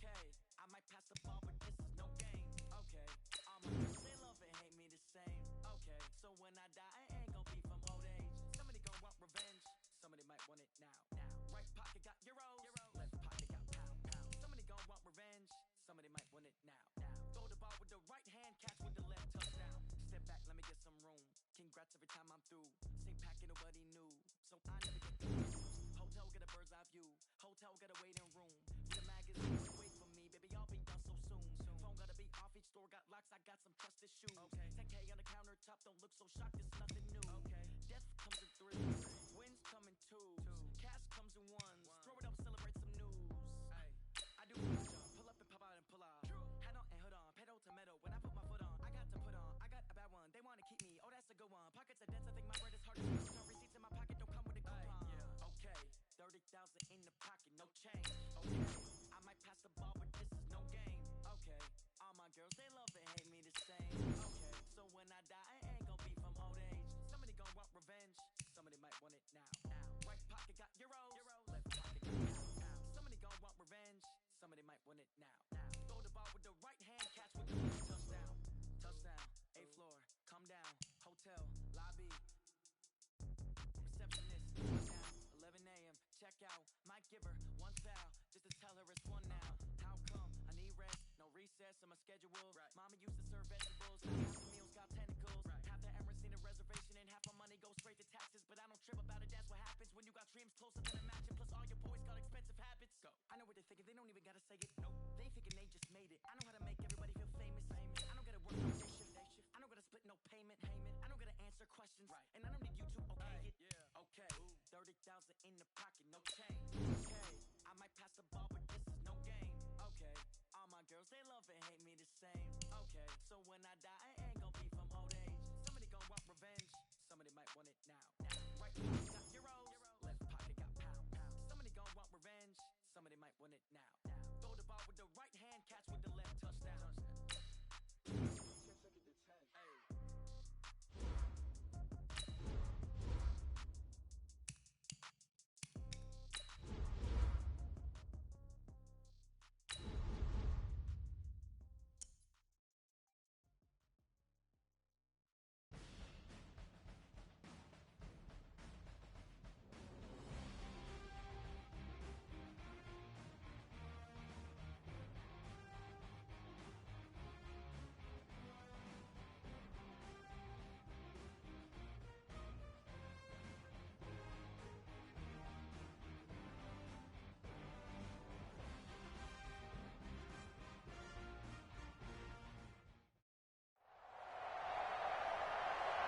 Okay, I might pass the ball, but this is no game. Okay, all my girls, they love and hate me the same. Okay, so when I die, I ain't gon' be from old age. Somebody gon' want revenge, somebody might want it now. Right pocket got euros, left pocket got pound. Somebody gon' want revenge, somebody might want it now. Throw the ball with the right hand, catch with the left, touchdown. Step back, let me get some room. Congrats every time I'm through. Same packet, nobody knew, so I never get confused. Hotel get a bird's eye view. Hotel get a waiting room. Read a magazine, wait for me, baby, I'll be done so soon. Phone gotta be off, each store got locks, I got some trusted shoes. 10K on the countertop, don't look so shocked, it's nothing new. Death comes in threes, wins come in twos, cash comes in ones. Throw it up, celebrate some news. I do my job, pull up and pop out and pull out. Hat on and hood on, pedal to metal. When I put my foot on, I got to put on. I got a bad one, they wanna keep me. Oh, that's a good one. Pockets are dense, I think my bread is hard to squeeze. No receipts in my pocket, don't come with a coupon. Okay, 30,000 in the pocket, no change. Okay, I might pass the ball, but this is no game. Okay, all my girls, they love and hate me the same. Okay, so when I die, I ain't gon' be from old age. Somebody gon' want revenge, somebody might want it now. Right pocket got euros, left pocket got pound. Somebody gon' want revenge, somebody might want it now. Throw the ball with the right hand, catch with the left, touchdown. Touchdown, 8th floor, come down, hotel, lobby. Receptionist, down, 11 a.m., check out, might give her one foul, just to tell her it's one now. How come? I need rest, no recess in my schedule. Mama used to serve vegetables, now half the meals got tentacles. Half the Emirates need a reservation and half my money goes straight to taxes. But I don't trip about it, that's what happens when you got dreams closer than a match. And plus all your boys got expensive habits. Go. I know what they're thinking, they don't even gotta say it. Nope. They thinking they just made it. I know how to make everybody feel famous. I don't gotta work no day shift. I don't gotta split no payment. I don't gotta answer questions. And I don't need you to okay it. Okay, 30,000 in the pocket, no change. Okay, I might pass the ball, but this is no game. Okay, all my girls, they love and hate me the same. Okay, so when I die, I ain't gon' be from old age. Somebody gon' want revenge, somebody might want it now. Right pocket got euros, left pocket got pound. Somebody gon' want revenge, somebody might want it now. Throw the ball with the right hand, catch with the left, touchdown. 10 seconds to 10. Hey.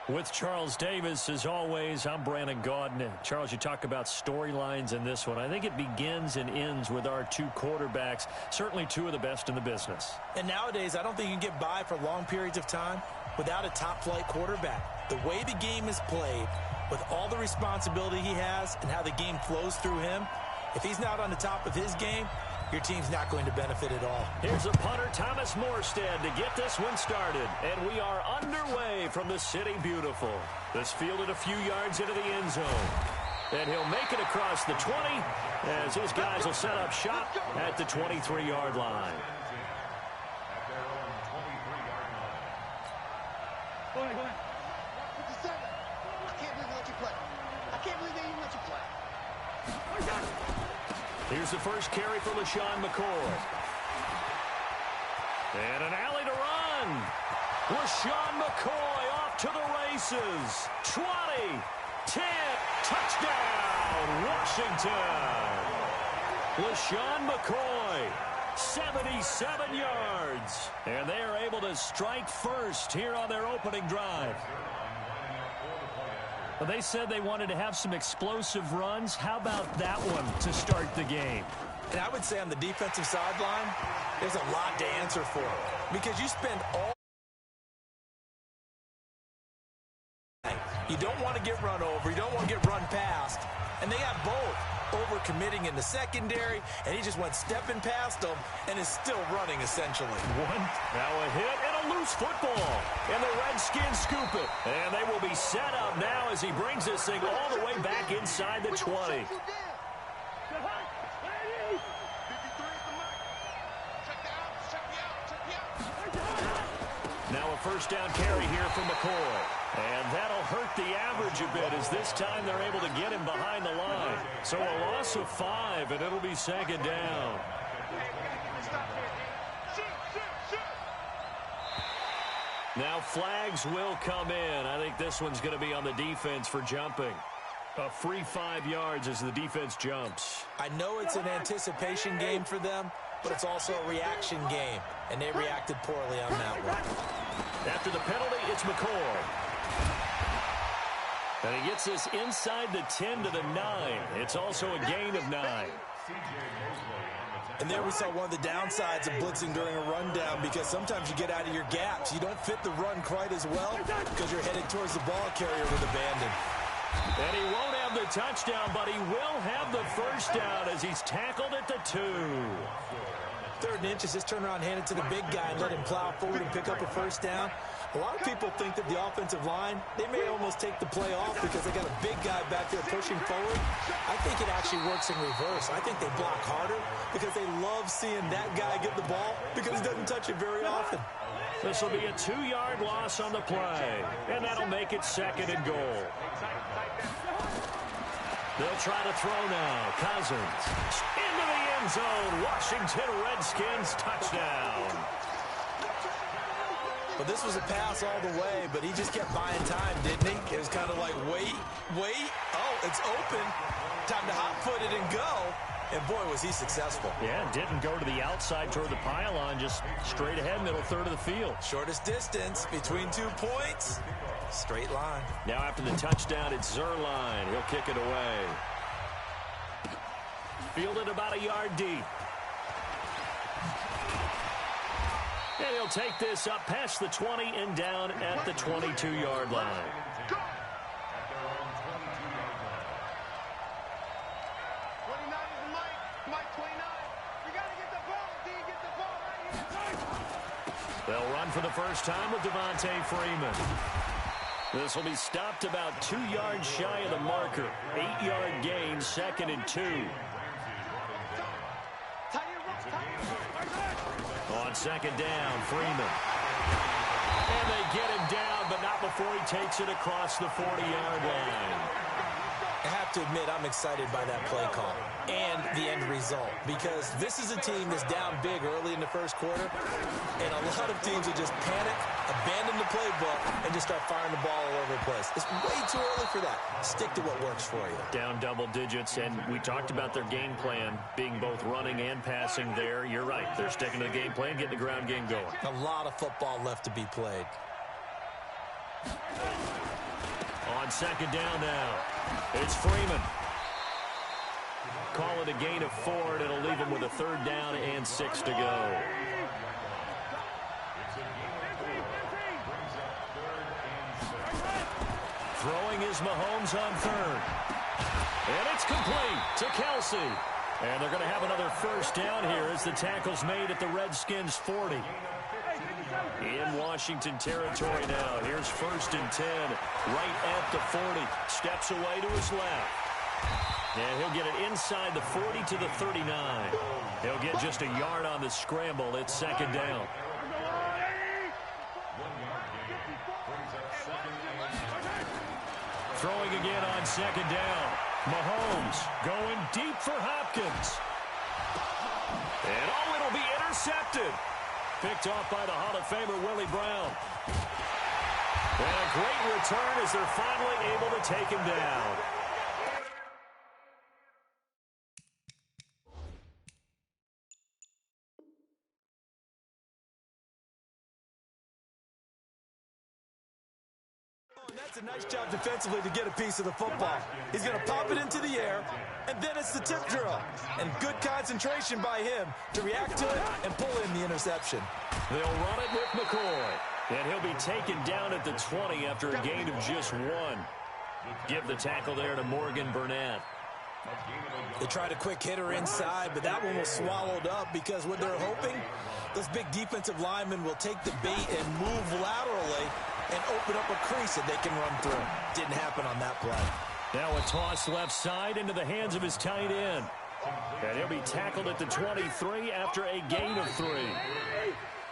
With Charles Davis, as always, I'm Brandon Gaudin. Charles, you talk about storylines in this one. I think it begins and ends with our two quarterbacks, certainly two of the best in the business. And nowadays, I don't think you can get by for long periods of time without a top-flight quarterback. The way the game is played, with all the responsibility he has and how the game flows through him, if he's not on the top of his game, your team's not going to benefit at all. Here's a punter, Thomas Morstead, to get this one started. And we are underway from the City Beautiful. This fielded a few yards into the end zone. And he'll make it across the 20 as his guys will set up shop at the 23-yard line. Go ahead. 57. I can't believe they let you play. I can't believe they even let you play. Here's the first carry for LaShawn McCoy. And an alley to run. LaShawn McCoy off to the races. 20, 10, touchdown, Washington. LaShawn McCoy, 77 yards. And they are able to strike first here on their opening drive. Well, they said they wanted to have some explosive runs. How about that one to start the game? And I would say on the defensive sideline, there's a lot to answer for. Because you spend all... You don't want to get run over. You don't want to get run past. And they got both. Over-committing in the secondary, and he just went stepping past them and is still running, essentially. Now a hit and a loose football. And the Redskins scoop it. And they will be set up now as he brings this thing all the way back inside the 20. first down carry here from McCoy. And that'll hurt the average a bit as this time they're able to get him behind the line. So a loss of 5, and it'll be second down. Now flags will come in. I think this one's going to be on the defense for jumping. A free 5 yards as the defense jumps. I know it's an anticipation game for them, but it's also a reaction game, and they reacted poorly on that one. After the penalty, it's McCoy. And he gets this inside the 10 to the 9. It's also a gain of 9. And there we saw one of the downsides of blitzing during a rundown, because sometimes you get out of your gaps. You don't fit the run quite as well because you're headed towards the ball carrier with abandon. And he won't have the touchdown, but he will have the first down as he's tackled at the 2. 3rd and inches, just turn around, hand it to the big guy, and let him plow forward and pick up a first down. A lot of people think that the offensive line, they may almost take the play off because they got a big guy back there pushing forward. I think it actually works in reverse. I think they block harder because they love seeing that guy get the ball because he doesn't touch it very often. This will be a 2-yard loss on the play, and that'll make it 2nd and goal. They'll try to throw now. Cousins into the end zone. Washington Redskins touchdown. But this was a pass all the way, but he just kept buying time, didn't he? It was kind of like, wait. Oh, it's open. Time to hot-foot it and go. And, boy, was he successful. Yeah, didn't go to the outside toward the pylon, just straight ahead, middle third of the field. Shortest distance between 2 points. Straight line. Now after the touchdown, it's Zerline. He'll kick it away. Fielded about a yard deep. And he'll take this up past the 20 and down at the 22-yard line. They'll run for the first time with Devontae Freeman. This will be stopped about 2 yards shy of the marker. 8-yard gain, 2nd and 2. On 2nd down, Freeman. And they get him down, but not before he takes it across the 40-yard line. I have to admit, I'm excited by that play call and the end result, because this is a team that's down big early in the first quarter, and a lot of teams will just panic, abandon the playbook, and just start firing the ball all over the place. It's way too early for that. Stick to what works for you. Down double digits, and we talked about their game plan being both running and passing there. You're right. They're sticking to the game plan, getting the ground game going. A lot of football left to be played. On 2nd down now, it's Freeman. Call it a gain of 4, and it'll leave him with a 3rd down and 6 to go. Throwing is Mahomes on 3rd. And it's complete to Kelsey. And they're going to have another first down here as the tackle's made at the Redskins' 40. In Washington territory now. Here's 1st and 10, right at the 40. Steps away to his left. And he'll get it inside the 40 to the 39. He'll get just a yard on the scramble. It's 2nd down. Throwing again on 2nd down. Mahomes going deep for Hopkins. And oh, it'll be intercepted. Picked off by the Hall of Famer Willie Brown. And a great return as they're finally able to take him down. That's a nice job defensively to get a piece of the football. He's going to pop it into the air, and then it's the tip drill. And good concentration by him to react to it and pull in the interception. They'll run it with McCoy. And he'll be taken down at the 20 after a gain of just 1. Give the tackle there to Morgan Burnett. They tried a quick hitter inside, but that one was swallowed up because what they're hoping, those big defensive linemen will take the bait and move laterally and open up a crease that they can run through. Didn't happen on that play. Now a toss left side into the hands of his tight end. And he'll be tackled at the 23 after a gain of 3.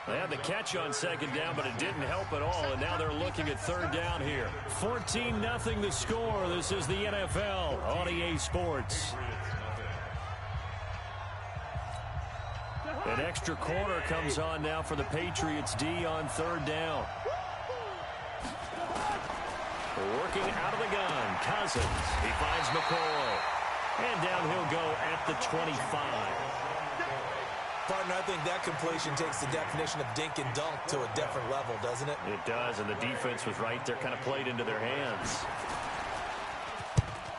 And Had the catch on second down, but it didn't help at all, and now they're looking at third down here. 14-0 the score. This is the NFL on EA Sports. An extra corner comes on now for the Patriots D on third down. Working out of the gun, Cousins. He finds McCoy. And down he'll go at the 25. Partner, I think that completion takes the definition of dink and dunk to a different level, doesn't it? It does, and the defense was right there, kind of played into their hands.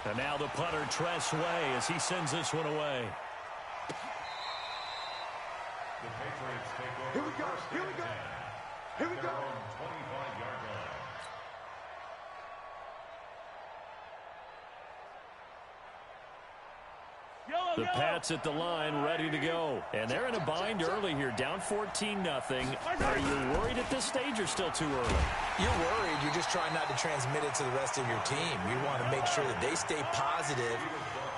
And now the punter, Tress Way, as he sends this one away. Here we go. Here we go. Here we go. The Pats at the line, ready to go. And they're in a bind early here, down 14-0. Are you worried at this stage or still too early? You're worried. You're just trying not to transmit it to the rest of your team. You want to make sure that they stay positive.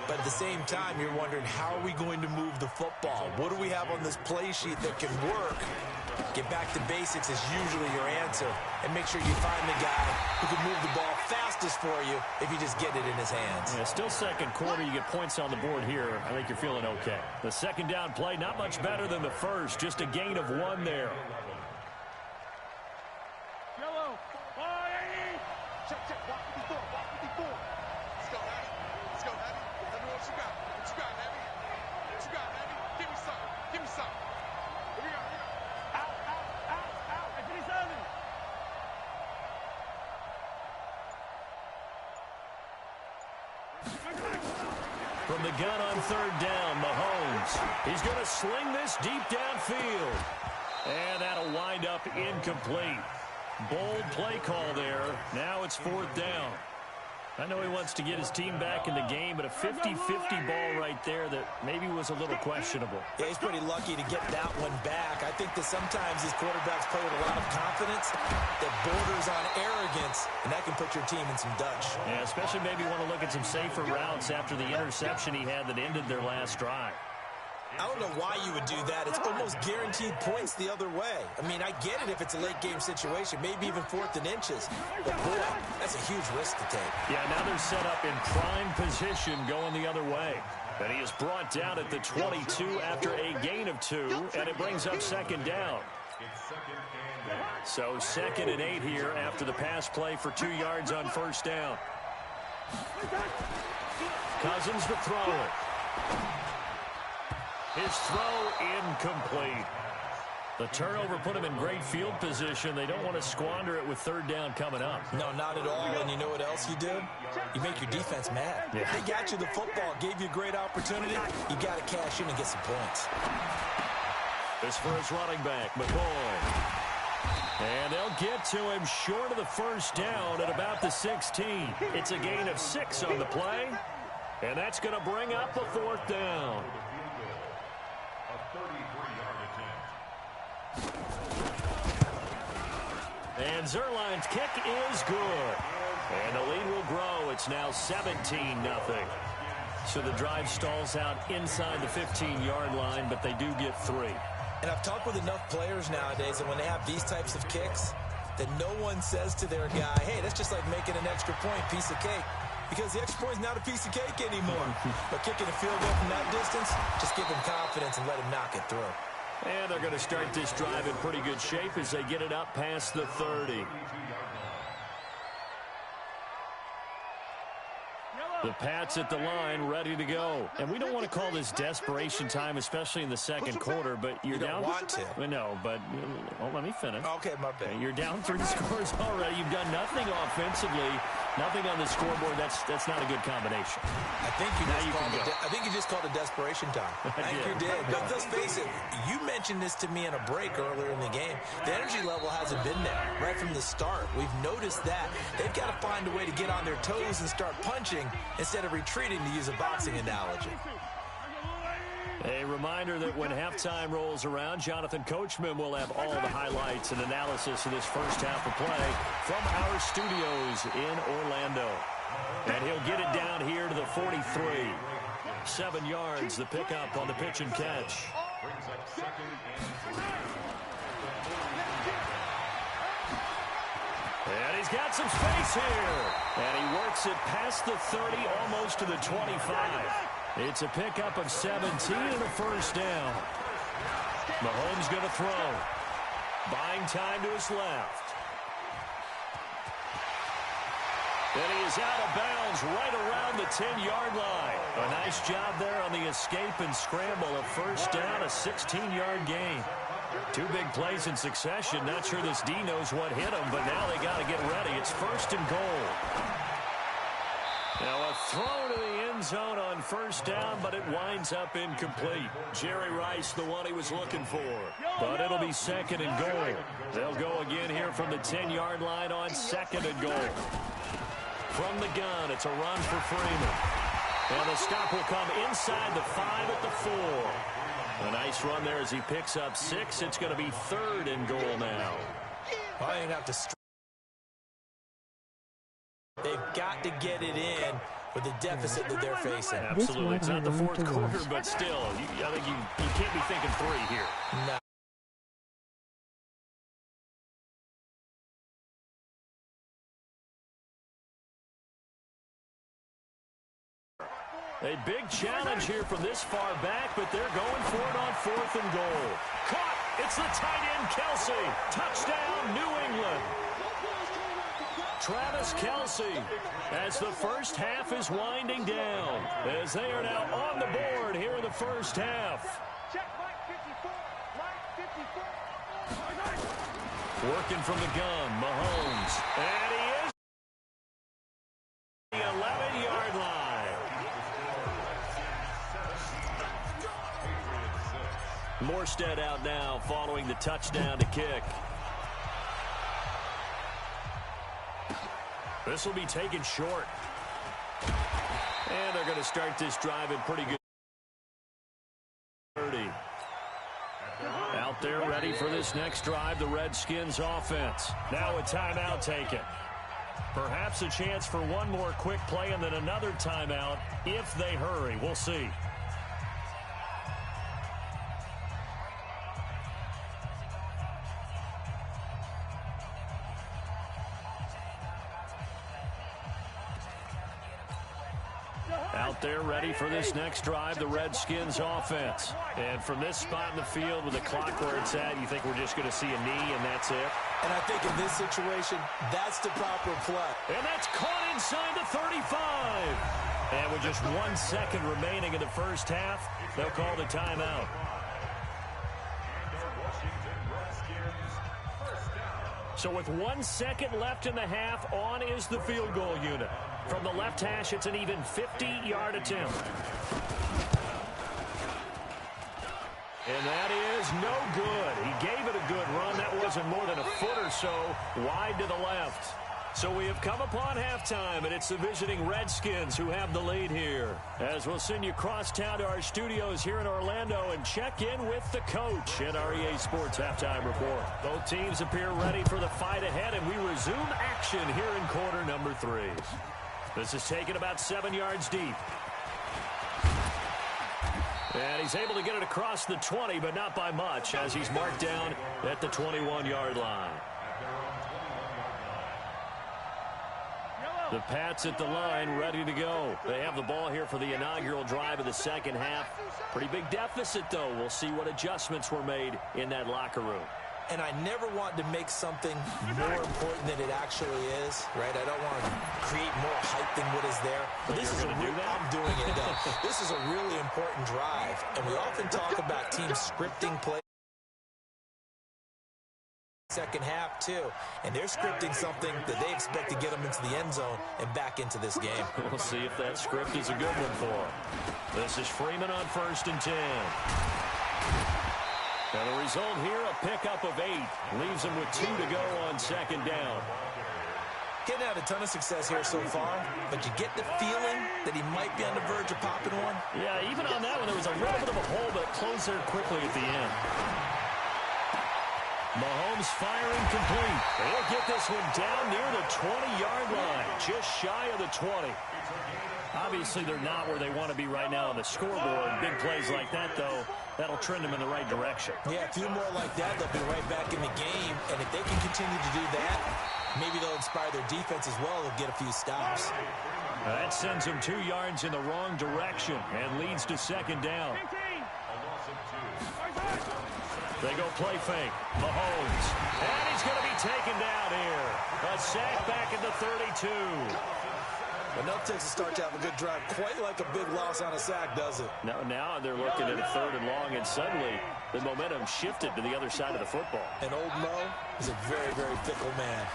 But at the same time, you're wondering, how are we going to move the football? What do we have on this play sheet that can work? Get back to basics is usually your answer. And make sure you find the guy who can move the ball fastest for you if you just get it in his hands. Yeah, still second quarter. You get points on the board here. I think you're feeling okay. The second down play, not much better than the first. Just a gain of 1 there. Yellow. Check, check. Walk 54. Walk 54. Let's go, Heavy. Let's go, Heavy. Let me know what you got. What you got, Heavy? What you got, Heavy? Give me some. Give me some. Here we go. Here we go. Out, out, out, out. At 57. From the gun on third down, Mahomes. He's going to sling this deep downfield. And that'll wind up incomplete. Bold play call there. Now it's fourth down. I know he wants to get his team back in the game, but a 50-50 ball right there that maybe was a little questionable. Yeah, he's pretty lucky to get that one back. I think that sometimes these quarterbacks play with a lot of confidence that borders on arrogance, and that can put your team in some Dutch. Yeah, especially maybe want to look at some safer routes after the interception he had that ended their last drive. I don't know why you would do that. It's almost guaranteed points the other way. I mean, I get it if it's a late-game situation, maybe even 4th and inches. But, boy, that's a huge risk to take. Yeah, now they're set up in prime position going the other way. And he is brought down at the 22 after a gain of 2, and it brings up second down. So 2nd and 8 here after the pass play for 2 yards on first down. Cousins to throw it. His throw incomplete. The turnover put him in great field position. They don't want to squander it with third down coming up. No, not at all. And you know what else you do? You make your defense mad. Yeah. They got you the football, gave you a great opportunity. You got to cash in and get some points. This for his running back, McCoy. And they'll get to him short of the first down at about the 16. It's a gain of 6 on the play. And that's going to bring up the fourth down. And Zerline's kick is good. And the lead will grow. It's now 17-0. So the drive stalls out inside the 15-yard line, but they do get 3. And I've talked with enough players nowadays that when they have these types of kicks, that no one says to their guy, hey, that's just like making an extra point, piece of cake. Because the extra point is not a piece of cake anymore. But kicking a field goal from that distance, just give him confidence and let him knock it through. And they're going to start this drive in pretty good shape as they get it up past the 30. The Pats at the line, ready to go. And we don't want to call this desperation time, especially in the second quarter, but you're down. You don't want to. No, but let me finish. Okay, my bad. You're down 3 scores already. You've done nothing offensively, nothing on the scoreboard. That's not a good combination. I think you just called it desperation time. I think you did. But let's face it, you mentioned this to me in a break earlier in the game. The energy level hasn't been there right from the start. We've noticed that. They've got to find a way to get on their toes and start punching instead of retreating, to use a boxing analogy. A reminder that when halftime rolls around, Jonathan Coachman will have all the highlights and analysis of this first half of play from our studios in Orlando. And he'll get it down here to the 43. 7 yards, the pickup on the pitch and catch. he's got some space here. And he works it past the 30, almost to the 25. It's a pickup of 17 and a first down. Mahomes going to throw. Buying time to his left. And he is out of bounds right around the 10-yard line. A nice job there on the escape and scramble. A first down, a 16-yard gain. Two big plays in succession. Not sure this D knows what hit him, but now they got to get ready. It's first and goal. Now a throw to the end zone on first down, but it winds up incomplete. Jerry Rice, the one he was looking for. But it'll be second and goal. They'll go again here from the 10-yard line on second and goal. From the gun, it's a run for Freeman. And the stop will come inside the 5 at the 4. A nice run there as he picks up 6. It's going to be third and goal now. I have to. They've got to get it in with the deficit that they're facing. Absolutely. It's not the fourth quarter, but still, I think you can't be thinking 3 here. No. A big challenge here from this far back, but they're going for it on fourth and goal. Caught! It's the tight end, Kelsey. Touchdown, New England. Travis Kelsey, as the first half is winding down, as they are now on the board here in the first half. Working from the gun, Mahomes. And he is the 11-yard line. Morstead out now following the touchdown to kick. This will be taken short. And they're going to start this drive in pretty good. 30. Out there ready for this next drive, the Redskins offense. Now a timeout taken. Perhaps a chance for one more quick play and then another timeout if they hurry. We'll see. Out there ready for this next drive, the Redskins offense. And from this spot in the field with the clock where it's at, you think we're just going to see a knee and that's it? And I think in this situation, that's the proper play. And that's caught inside the 35. And with just 1 second remaining in the first half, they'll call the timeout. So with 1 second left in the half, on is the field goal unit. From the left hash, it's an even 50-yard attempt. And that is no good. He gave it a good run. That wasn't more than a foot or so wide to the left. So we have come upon halftime, and it's the visiting Redskins who have the lead here. As we'll send you across town to our studios here in Orlando and check in with the coach in our EA Sports Halftime Report. Both teams appear ready for the fight ahead, and we resume action here in quarter number 3. This is taken about 7 yards deep. And he's able to get it across the 20, but not by much, as he's marked down at the 21-yard line. The Pats at the line, ready to go. They have the ball here for the inaugural drive of the second half. Pretty big deficit, though. We'll see what adjustments were made in that locker room. And I never want to make something more important than it actually is, right? I don't want to create more hype than what is there. But this is I'm doing it, though. This is a really important drive. And we often talk about teams scripting play. Second half, too. And they're scripting something that they expect to get them into the end zone and back into this game. We'll see if that script is a good one for them. This is Freeman on 1st and 10. And the result here, a pickup of 8. Leaves him with 2 to go on second down. Getting out a ton of success here so far, but you get the feeling that he might be on the verge of popping one. Yeah, even on that one, there was a little bit of a hole, but it closed there quickly at the end. Mahomes firing complete. He'll get this one down near the 20-yard line, just shy of the 20. Obviously, they're not where they want to be right now on the scoreboard. Big plays like that, though, that'll trend them in the right direction. Yeah, a few more like that, they'll be right back in the game. And if they can continue to do that, Maybe they'll inspire their defense as well and get a few stops. That sends them 2 yards in the wrong direction and leads to second down. They go play fake. Mahomes. And he's going to be taken down here. A sack back at the 32. Enough takes a start to have a good drive. Quite like a big loss on a sack, does it? Now they're looking at a 3rd and long, and suddenly the momentum shifted to the other side of the football. And old Mo is a very, very fickle man.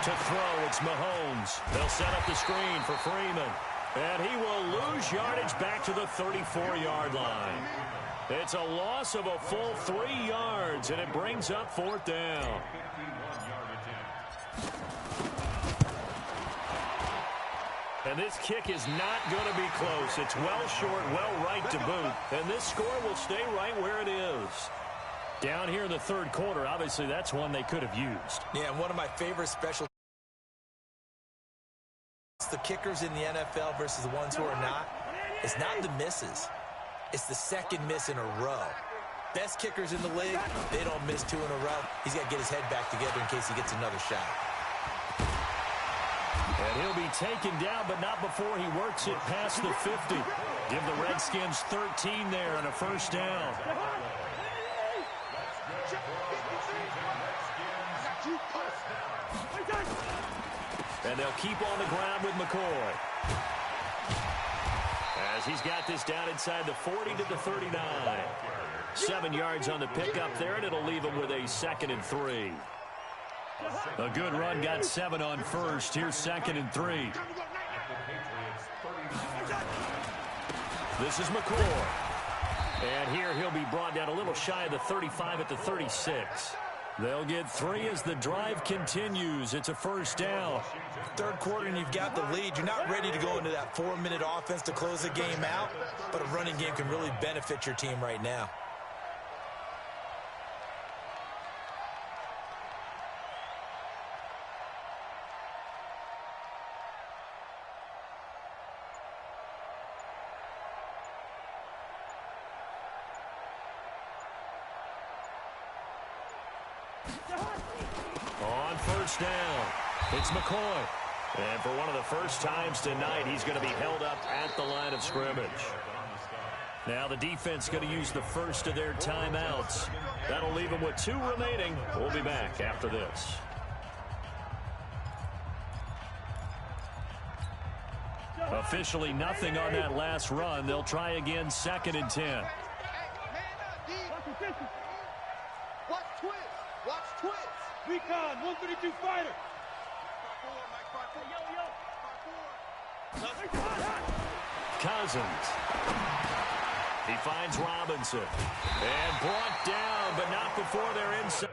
To throw, it's Mahomes. They'll set up the screen for Freeman. And he will lose yardage back to the 34-yard line. It's a loss of a full 3 yards, and it brings up 4th down. And this kick is not going to be close. It's well short, well right to boot. And this score will stay right where it is. Down here in the 3rd quarter, obviously that's one they could have used. Yeah, and one of my favorite special the kickers in the NFL versus the ones who are not. It's not the misses. It's the second miss in a row. Best kickers in the league, they don't miss 2 in a row. He's got to get his head back together in case he gets another shot. And he'll be taken down, but not before he works it past the 50. Give the Redskins 13 there and a 1st down. And they'll keep on the ground with McCoy. As he's got this down inside the 40 to the 39. 7 yards on the pickup there, and it'll leave him with a 2nd and 3. A good run got 7 on 1st. Here's 2nd and 3. This is McCoy. And here he'll be brought down a little shy of the 35 at the 36. They'll get 3 as the drive continues. It's a 1st down. 3rd quarter and you've got the lead. You're not ready to go into that 4-minute offense to close the game out, but a running game can really benefit your team right now. On 1st down, it's McCoy. And for one of the first times tonight, he's going to be held up at the line of scrimmage. Now the defense going to use the first of their timeouts. That'll leave them with 2 remaining. We'll be back after this. Officially nothing on that last run. They'll try again 2nd and 10. Watch twist. Watch twist. Recon, 132 fighter. Cousins. He finds Robinson. And brought down, but not before they're inside.